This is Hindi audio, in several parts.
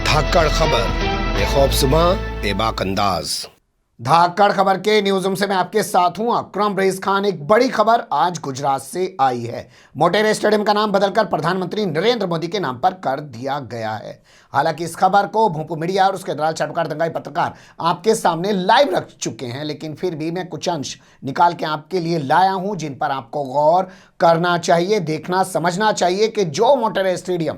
धाकड़ खबर, बेखौफसमा बेबाक अंदाज। धाकड़ खबर के न्यूज रूम से मैं आपके साथ हूं अकरम रईस खान। एक बड़ी खबर आज गुजरात से आई है। मोटेरा स्टेडियम का नाम बदलकर प्रधानमंत्री नरेंद्र मोदी के नाम पर कर दिया गया है। हालांकि इस खबर को भूपू मीडिया और उसके दलाल चाटुकार दंगाई पत्रकार आपके सामने लाइव रख चुके हैं, लेकिन फिर भी मैं कुछ अंश निकाल के आपके लिए लाया हूं जिन पर आपको गौर करना चाहिए, देखना समझना चाहिए कि जो मोटेरा स्टेडियम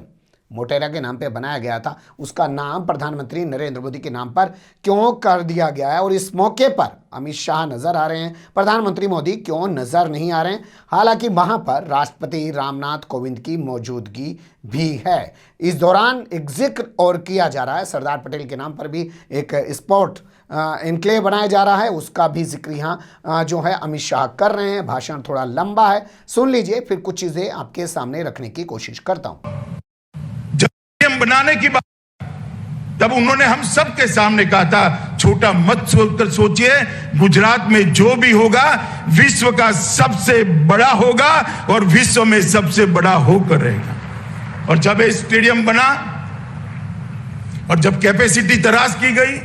मोटेरा के नाम पे बनाया गया था उसका नाम प्रधानमंत्री नरेंद्र मोदी के नाम पर क्यों कर दिया गया है। और इस मौके पर अमित शाह नजर आ रहे हैं, प्रधानमंत्री मोदी क्यों नजर नहीं आ रहे हैं। हालांकि वहां पर राष्ट्रपति रामनाथ कोविंद की मौजूदगी भी है। इस दौरान एक जिक्र और किया जा रहा है, सरदार पटेल के नाम पर भी एक स्पोर्ट इनक्लेव बनाया जा रहा है, उसका भी जिक्र यहाँ जो है अमित शाह कर रहे हैं। भाषण थोड़ा लंबा है, सुन लीजिए, फिर कुछ चीजें आपके सामने रखने की कोशिश करता हूं। बनाने की बात तब उन्होंने हम सबके सामने कहा था, छोटा मत सोचिए, गुजरात में जो भी होगा विश्व का सबसे बड़ा होगा और विश्व में सबसे बड़ा होकर रहेगा। और जब ये स्टेडियम बना और जब कैपेसिटी तराश की गई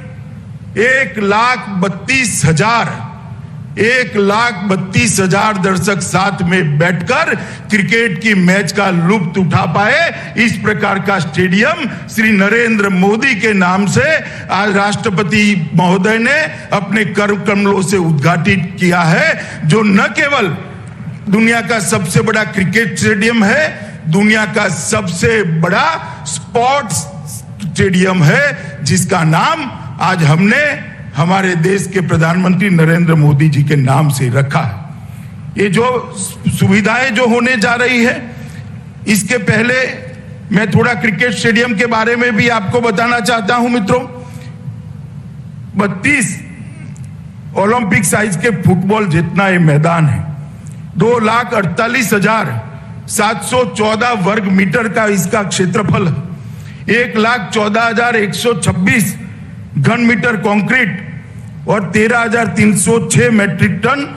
1,32,000 दर्शक साथ में बैठकर क्रिकेट की मैच का लुत्फ उठा पाए, इस प्रकार का स्टेडियम श्री नरेंद्र मोदी के नाम से आज राष्ट्रपति महोदय ने अपने कर कमलों से उद्घाटित किया है, जो न केवल दुनिया का सबसे बड़ा क्रिकेट स्टेडियम है, दुनिया का सबसे बड़ा स्पोर्ट्स स्टेडियम है, जिसका नाम आज हमने हमारे देश के प्रधानमंत्री नरेंद्र मोदी जी के नाम से रखा है। ये जो सुविधाएं जो होने जा रही है, इसके पहले मैं थोड़ा क्रिकेट स्टेडियम के बारे में भी आपको बताना चाहता हूं मित्रों। 32 ओलंपिक साइज के फुटबॉल जितना ये मैदान है, 2,48,714 वर्ग मीटर का इसका क्षेत्रफल है, 1,14,126 घन मीटर कंक्रीट और 13,306 मैट्रिक टन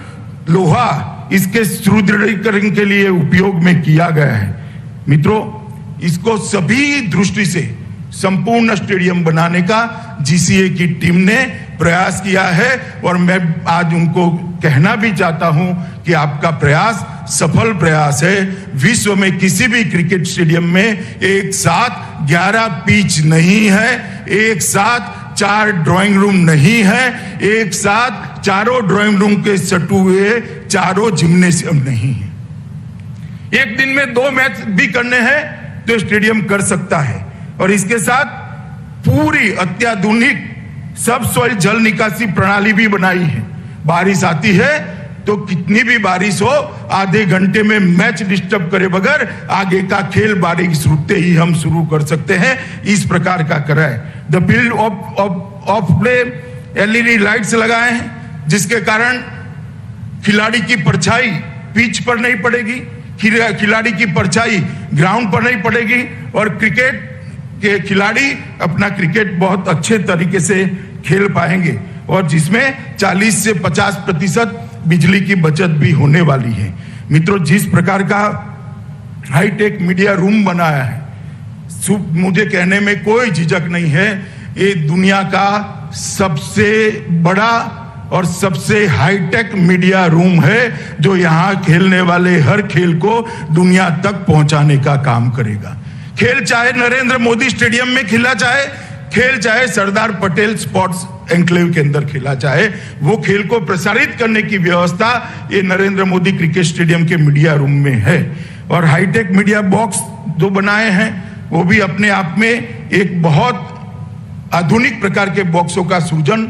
लोहा इसके सुदृढ़ीकरण के लिए उपयोग में किया गया है। मित्रों, इसको सभी दृष्टि से संपूर्ण स्टेडियम बनाने का जीसीए की टीम ने प्रयास किया है और मैं आज उनको कहना भी चाहता हूं कि आपका प्रयास सफल प्रयास है। विश्व में किसी भी क्रिकेट स्टेडियम में एक साथ 11 पिच नहीं है, एक साथ 4 ड्राइंग रूम नहीं है, एक साथ चारों ड्राइंग रूम के सटू हुए चारों जिम्नेशियम नहीं है। एक दिन में 2 मैच भी करने हैं तो स्टेडियम कर सकता है और इसके साथ पूरी अत्याधुनिक सब सॉइल जल निकासी प्रणाली भी बनाई है। बारिश आती है तो कितनी भी बारिश हो, आधे घंटे में मैच डिस्टर्ब करे बगैर आगे का खेल बारिश रुकते ही हम शुरू कर सकते हैं, इस प्रकार का करा है। The field of play LED lights लगाए हैं, जिसके कारण खिलाड़ी की परछाई पिच पर नहीं पड़ेगी, खिलाड़ी की परछाई ग्राउंड पर नहीं पड़ेगी और क्रिकेट के खिलाड़ी अपना क्रिकेट बहुत अच्छे तरीके से खेल पाएंगे और जिसमें 40 से 50% बिजली की बचत भी होने वाली है। मित्रों, जिस प्रकार का हाईटेक मीडिया रूम बनाया है, मुझे कहने में कोई झिझक नहीं है, ये दुनिया का सबसे बड़ा और सबसे हाईटेक मीडिया रूम है, जो यहाँ खेलने वाले हर खेल को दुनिया तक पहुंचाने का काम करेगा। खेल चाहे नरेंद्र मोदी स्टेडियम में खेला जाए, खेल चाहे सरदार पटेल स्पोर्ट्स एन्क्लेव के अंदर खेला चाहे, वो खेल को प्रसारित करने की व्यवस्था ये नरेंद्र मोदी क्रिकेट स्टेडियम के मीडिया रूम में है। और हाईटेक मीडिया बॉक्स जो बनाए हैं वो भी अपने आप में एक बहुत आधुनिक प्रकार के बॉक्सों का सृजन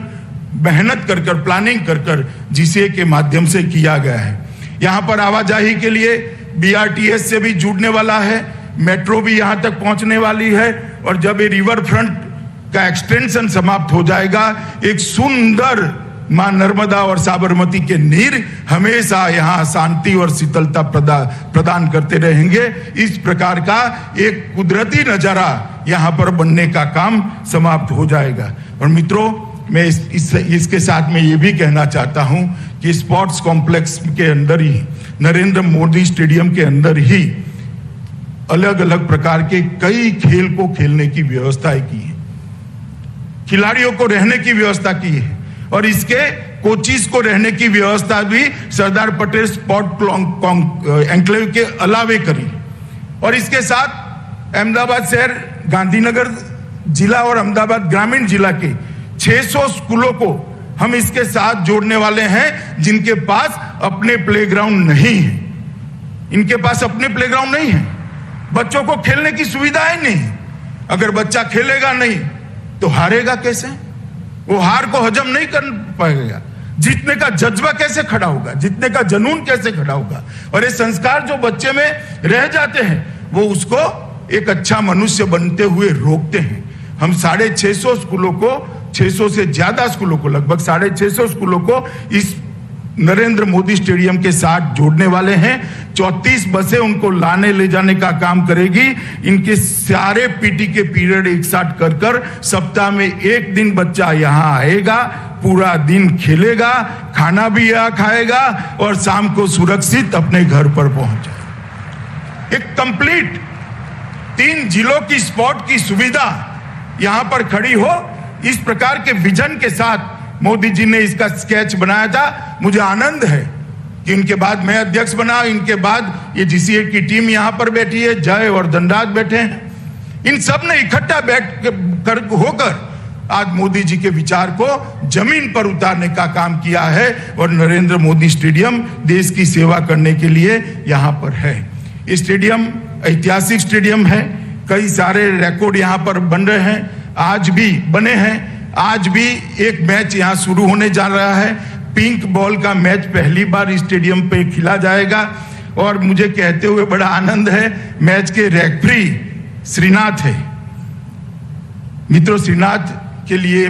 मेहनत कर प्लानिंग कर जीसीए के माध्यम से किया गया है। यहाँ पर आवाजाही के लिए बीआरटीएस से भी जुड़ने वाला है, मेट्रो भी यहाँ तक पहुंचने वाली है और जब ये रिवर फ्रंट का एक्सटेंशन समाप्त हो जाएगा, एक सुंदर मां नर्मदा और साबरमती के नीर हमेशा यहाँ शांति और शीतलता प्रदान करते रहेंगे। इस प्रकार का एक कुदरती नजारा यहाँ पर बनने का काम समाप्त हो जाएगा। और मित्रों, मैं इसके साथ में ये भी कहना चाहता हूं कि स्पोर्ट्स कॉम्प्लेक्स के अंदर ही, नरेंद्र मोदी स्टेडियम के अंदर ही अलग अलग प्रकार के कई खेल को खेलने की व्यवस्थाएं की है। खिलाड़ियों को रहने की व्यवस्था की है और इसके कोचिज को रहने की व्यवस्था भी सरदार पटेल स्पोर्ट एन्क्लेव के अलावे करी। और इसके साथ अहमदाबाद शहर, गांधीनगर जिला और अहमदाबाद ग्रामीण जिला के 600 स्कूलों को हम इसके साथ जोड़ने वाले हैं जिनके पास अपने प्लेग्राउंड नहीं है। इनके पास अपने प्लेग्राउंड नहीं है, बच्चों को खेलने की सुविधाएं नहीं। अगर बच्चा खेलेगा नहीं तो हारेगा कैसे? वो हार को हजम नहीं कर पाएगा। जीतने का जज्बा कैसे खड़ा होगा? जीतने का जुनून कैसे खड़ा होगा? और ये संस्कार जो बच्चे में रह जाते हैं वो उसको एक अच्छा मनुष्य बनते हुए रोकते हैं। हम 650 स्कूलों को, 600 से ज्यादा स्कूलों को, लगभग 650 स्कूलों को इस नरेंद्र मोदी स्टेडियम के साथ जोड़ने वाले हैं। 34 बसें उनको लाने ले जाने का काम करेगी। इनके सारे पीटी के पीरियड एक साथ कर सप्ताह में एक दिन बच्चा यहाँ आएगा, पूरा दिन खेलेगा, खाना भी यहाँ खाएगा और शाम को सुरक्षित अपने घर पर पहुंच जाएगा। एक कंप्लीट 3 जिलों की स्पोर्ट की सुविधा यहां पर खड़ी हो, इस प्रकार के विजन के साथ मोदी जी ने इसका स्केच बनाया था। मुझे आनंद है कि इनके बाद मैं अध्यक्ष बना, इनके बाद ये जीसीए की टीम यहां पर बैठी है, जय और धनराज बैठे हैं। इन सब ने इकट्ठा बैठ कर होकर आज मोदी जी के विचार को जमीन पर उतारने का काम किया है और नरेंद्र मोदी स्टेडियम देश की सेवा करने के लिए यहां पर है। ये स्टेडियम ऐतिहासिक स्टेडियम है, कई सारे रिकॉर्ड यहां पर बन रहे हैं, आज भी बने हैं। आज भी एक मैच यहां शुरू होने जा रहा है। पिंक बॉल का मैच पहली बार इस स्टेडियम पे खेला जाएगा और मुझे कहते हुए बड़ा आनंद है, मैच के रेफरी श्रीनाथ है। मित्रों, श्रीनाथ के लिए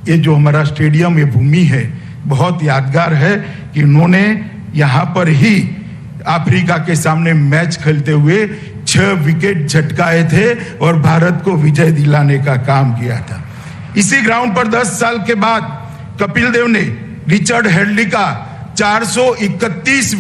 ये जो हमारा स्टेडियम, ये भूमि है, बहुत यादगार है कि उन्होंने यहां पर ही अफ्रीका के सामने मैच खेलते हुए 6 विकेट झटकाए थे और भारत को विजय दिलाने का काम किया था। इसी ग्राउंड पर 10 साल के बाद कपिल देव ने रिचर्ड हेडली का 431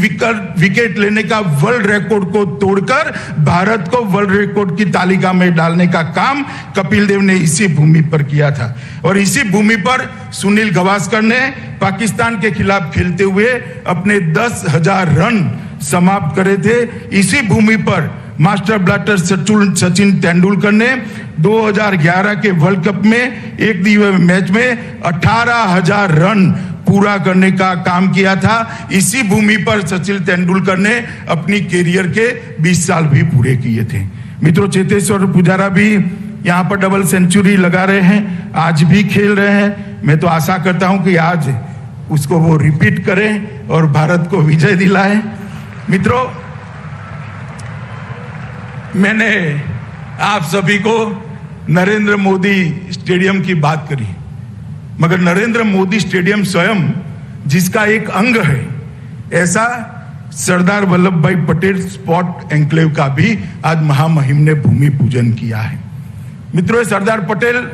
विकेट लेने का वर्ल्ड रिकॉर्ड को तोड़कर भारत को वर्ल्ड रिकॉर्ड की तालिका में डालने का काम कपिल देव ने इसी भूमि पर किया था। और इसी भूमि पर सुनील गावस्कर ने पाकिस्तान के खिलाफ खेलते हुए अपने 10,000 रन समाप्त करे थे। इसी भूमि पर मास्टर ब्लास्टर सचिन तेंदुलकर ने 2011 के वर्ल्ड कप में एक दिवसीय मैच में 18,000 रन पूरा करने का काम किया था। इसी भूमि पर सचिन तेंदुलकर ने अपनी कैरियर के 20 साल भी पूरे किए थे। मित्रों, चेतेश्वर पुजारा भी यहाँ पर डबल सेंचुरी लगा रहे हैं, आज भी खेल रहे हैं। मैं तो आशा करता हूं कि आज उसको वो रिपीट करें और भारत को विजय दिलाएं। मित्रों, मैंने आप सभी को नरेंद्र मोदी स्टेडियम की बात करी, मगर नरेंद्र मोदी स्टेडियम स्वयं जिसका एक अंग है, ऐसा सरदार वल्लभ भाई पटेल स्पोर्ट एन्क्लेव का भी आज महामहिम ने भूमि पूजन किया है। मित्रों, सरदार पटेल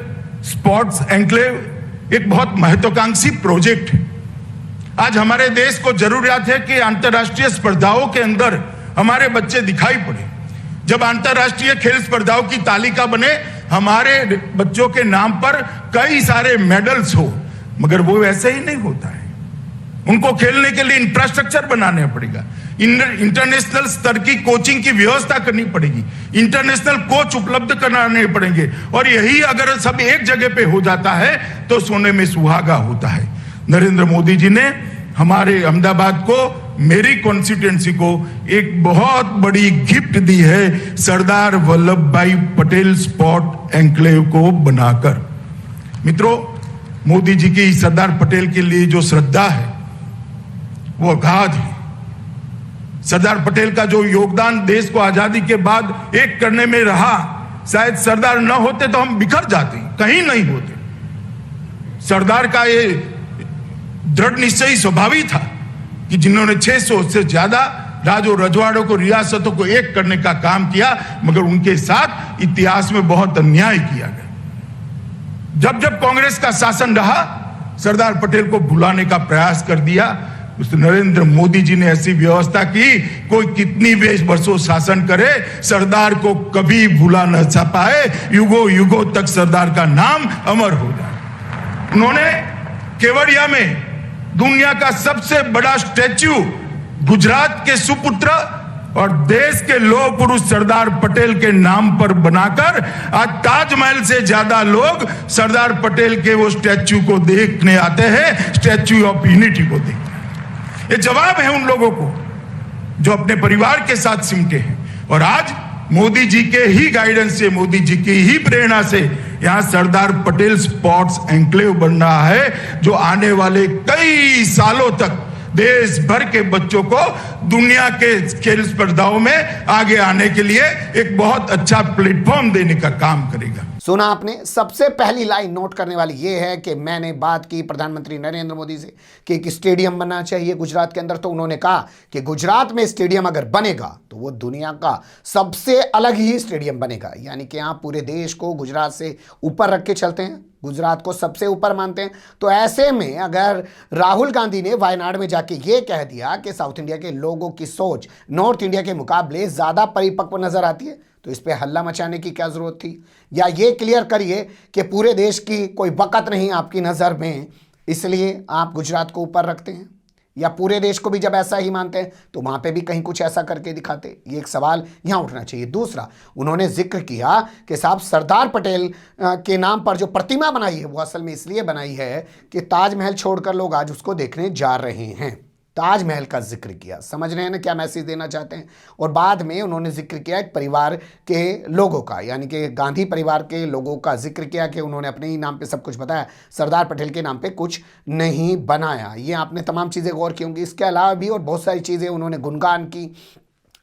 स्पोर्ट्स एन्क्लेव एक बहुत महत्वाकांक्षी प्रोजेक्ट है। आज हमारे देश को जरूरत है कि अंतर्राष्ट्रीय स्पर्धाओं के अंदर हमारे बच्चे दिखाई पड़े। जब अंतर्राष्ट्रीय खेल स्पर्धाओं की तालिका बने, हमारे बच्चों के नाम पर कई सारे मेडल्स हो, मगर वो वैसे ही नहीं होता है। उनको खेलने के लिए इंफ्रास्ट्रक्चर बनाना पड़ेगा, इंटरनेशनल स्तर की कोचिंग की व्यवस्था करनी पड़ेगी, इंटरनेशनल कोच उपलब्ध कराने पड़ेंगे। और यही अगर सब एक जगह पे हो जाता है तो सोने में सुहागा होता है। नरेंद्र मोदी जी ने हमारे अहमदाबाद को, मेरी कॉन्स्टिट्यूएंसी को एक बहुत बड़ी गिफ्ट दी है, सरदार वल्लभ भाई पटेल स्पोर्ट एन्क्लेव को बनाकर। मित्रों, मोदी जी की सरदार पटेल के लिए जो श्रद्धा है वो अगाध है। सरदार पटेल का जो योगदान देश को आजादी के बाद एक करने में रहा, शायद सरदार न होते तो हम बिखर जाते, कहीं नहीं होते। सरदार का ये दृढ़ निश्चयी स्वभावी था कि जिन्होंने 600 से ज्यादा राज और रजवाड़ों को, रियासतों को एक करने का काम किया, मगर उनके साथ इतिहास में बहुत अन्याय किया गया। जब जब कांग्रेस का शासन रहा, सरदार पटेल को भुलाने का प्रयास कर दिया। उस नरेंद्र मोदी जी ने ऐसी व्यवस्था की, कोई कितनी वर्षों शासन करे, सरदार को कभी भूला न पाए, युगों युगों तक सरदार का नाम अमर हो जाए। उन्होंने केवड़िया में दुनिया का सबसे बड़ा स्टैच्यू गुजरात के सुपुत्र और देश के लौह पुरुष सरदार पटेल के नाम पर बनाकर आज ताजमहल से ज्यादा लोग सरदार पटेल के वो स्टैच्यू को देखने आते हैं, स्टैच्यू ऑफ यूनिटी को देखने। ये जवाब है उन लोगों को जो अपने परिवार के साथ सिमटे हैं। और आज मोदी जी के ही गाइडेंस से, मोदी जी की ही प्रेरणा से यहां सरदार पटेल स्पोर्ट्स एन्क्लेव बन रहा है, जो आने वाले कई सालों तक देश भर के बच्चों को दुनिया के खेल स्पर्धाओं में आगे आने के लिए एक बहुत अच्छा प्लेटफॉर्म देने का काम करेगा। सुना आपने। सबसे पहली लाइन नोट करने वाली ये है कि मैंने बात की प्रधानमंत्री नरेंद्र मोदी से कि एक स्टेडियम बनना चाहिए गुजरात के अंदर, तो उन्होंने कहा कि गुजरात में स्टेडियम अगर बनेगा तो वो दुनिया का सबसे अलग ही स्टेडियम बनेगा। यानी कि आप पूरे देश को गुजरात से ऊपर रख के चलते हैं, गुजरात को सबसे ऊपर मानते हैं। तो ऐसे में अगर राहुल गांधी ने वायनाड में जाके ये कह दिया कि साउथ इंडिया के लोगों की सोच नॉर्थ इंडिया के मुकाबले ज़्यादा परिपक्व नजर आती है, तो इस पे हल्ला मचाने की क्या ज़रूरत थी? या ये क्लियर करिए कि पूरे देश की कोई वक़्त नहीं आपकी नज़र में, इसलिए आप गुजरात को ऊपर रखते हैं। या पूरे देश को भी जब ऐसा ही मानते हैं तो वहाँ पे भी कहीं कुछ ऐसा करके दिखाते। ये एक सवाल यहाँ उठना चाहिए। दूसरा, उन्होंने जिक्र किया कि साहब सरदार पटेल के नाम पर जो प्रतिमा बनाई है वो असल में इसलिए बनाई है कि ताजमहल छोड़कर लोग आज उसको देखने जा रहे हैं। ताजमहल का जिक्र किया, समझ रहे हैं ना क्या मैसेज देना चाहते हैं। और बाद में उन्होंने जिक्र किया एक परिवार के लोगों का, यानी कि गांधी परिवार के लोगों का जिक्र किया कि उन्होंने अपने ही नाम पे सब कुछ बताया, सरदार पटेल के नाम पे कुछ नहीं बनाया। ये आपने तमाम चीज़ें गौर की होंगी। इसके अलावा भी और बहुत सारी चीज़ें उन्होंने गुणगान की।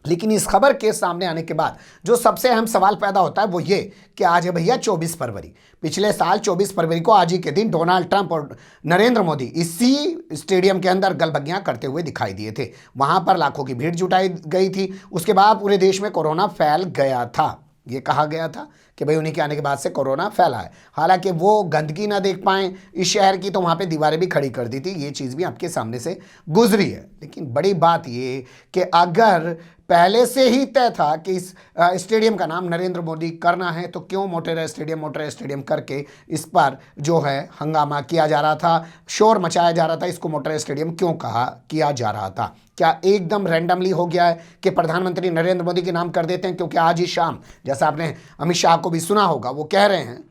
लेकिन इस खबर के सामने आने के बाद जो सबसे अहम सवाल पैदा होता है वो ये कि आज है भैया 24 फरवरी। पिछले साल 24 फरवरी को आज ही के दिन डोनाल्ड ट्रंप और नरेंद्र मोदी इसी स्टेडियम के अंदर गलबग्गियां करते हुए दिखाई दिए थे। वहां पर लाखों की भीड़ जुटाई गई थी। उसके बाद पूरे देश में कोरोना फैल गया था। ये कहा गया था कि भाई उन्हीं के आने के बाद से कोरोना फैला है। हालांकि वो गंदगी ना देख पाएँ इस शहर की, तो वहाँ पे दीवारें भी खड़ी कर दी थी। ये चीज़ भी आपके सामने से गुजरी है। लेकिन बड़ी बात ये कि अगर पहले से ही तय था कि इस स्टेडियम का नाम नरेंद्र मोदी करना है, तो क्यों मोटेरा स्टेडियम करके इस पर जो है हंगामा किया जा रहा था, शोर मचाया जा रहा था, इसको मोटेरा स्टेडियम क्यों किया जा रहा था? क्या एकदम रैंडमली हो गया है कि प्रधानमंत्री नरेंद्र मोदी के नाम कर देते हैं? क्योंकि आज ही शाम, जैसा आपने अमित शाह को भी सुना होगा, वो कह रहे हैं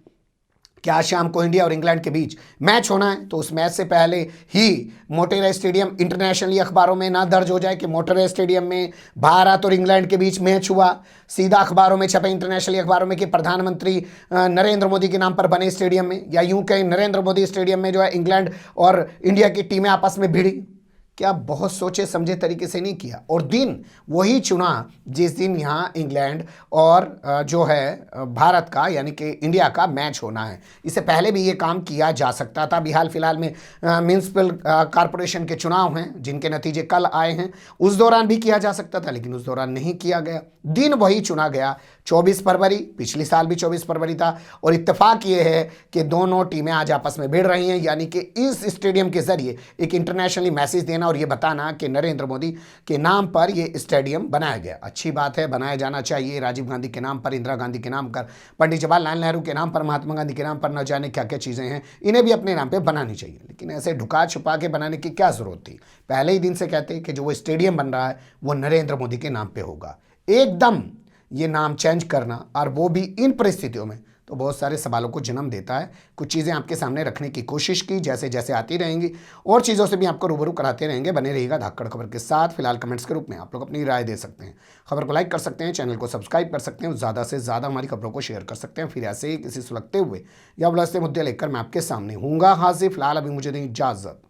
कि आज शाम को इंडिया और इंग्लैंड के बीच मैच होना है, तो उस मैच से पहले ही मोटेरा स्टेडियम इंटरनेशनली अखबारों में ना दर्ज हो जाए कि मोटेरा स्टेडियम में भारत और इंग्लैंड के बीच मैच हुआ। सीधा अखबारों में छपे, इंटरनेशनली अखबारों में, कि प्रधानमंत्री नरेंद्र मोदी के नाम पर बने स्टेडियम में, या यूं कहें नरेंद्र मोदी स्टेडियम में जो है इंग्लैंड और इंडिया की टीमें आपस में भिड़ी। क्या बहुत सोचे समझे तरीके से नहीं किया? और दिन वही चुना जिस दिन यहाँ इंग्लैंड और जो है भारत का यानी कि इंडिया का मैच होना है। इससे पहले भी ये काम किया जा सकता था। हाल फिलहाल में म्यूनिसिपल कॉरपोरेशन के चुनाव हैं जिनके नतीजे कल आए हैं, उस दौरान भी किया जा सकता था, लेकिन उस दौरान नहीं किया गया। दिन वही चुना गया 24 फरवरी। पिछले साल भी 24 फरवरी था। और इत्तेफाक ये है कि दोनों टीमें आज आपस में भिड़ रही हैं, यानी कि इस स्टेडियम के जरिए एक इंटरनेशनली मैसेज देना और ये बताना कि नरेंद्र मोदी के नाम पर ये स्टेडियम बनाया गया। अच्छी बात है, बनाया जाना चाहिए। राजीव गांधी के नाम पर, इंदिरा गांधी के नाम पर, पंडित जवाहरलाल नेहरू के नाम पर, महात्मा गांधी के नाम पर, न जाने क्या क्या चीज़ें हैं, इन्हें भी अपने नाम पर बनानी चाहिए। लेकिन ऐसे ढुका छुपा के बनाने की क्या ज़रूरत थी? पहले ही दिन से कहते कि जो वो स्टेडियम बन रहा है वो नरेंद्र मोदी के नाम पर होगा। एकदम ये नाम चेंज करना, और वो भी इन परिस्थितियों में, तो बहुत सारे सवालों को जन्म देता है। कुछ चीज़ें आपके सामने रखने की कोशिश की, जैसे जैसे आती रहेंगी और चीज़ों से भी आपको रूबरू कराते रहेंगे। बने रहिएगा धाकड़ खबर के साथ। फिलहाल कमेंट्स के रूप में आप लोग अपनी राय दे सकते हैं, खबर को लाइक कर सकते हैं, चैनल को सब्सक्राइब कर सकते हैं, ज़्यादा से ज़्यादा हमारी खबरों को शेयर कर सकते हैं। फिर ऐसे ही किसी सुलगते हुए या उलझते मुद्दे लेकर मैं आपके सामने हूँगा हाजिर। फिलहाल अभी मुझे दें इजाज़त।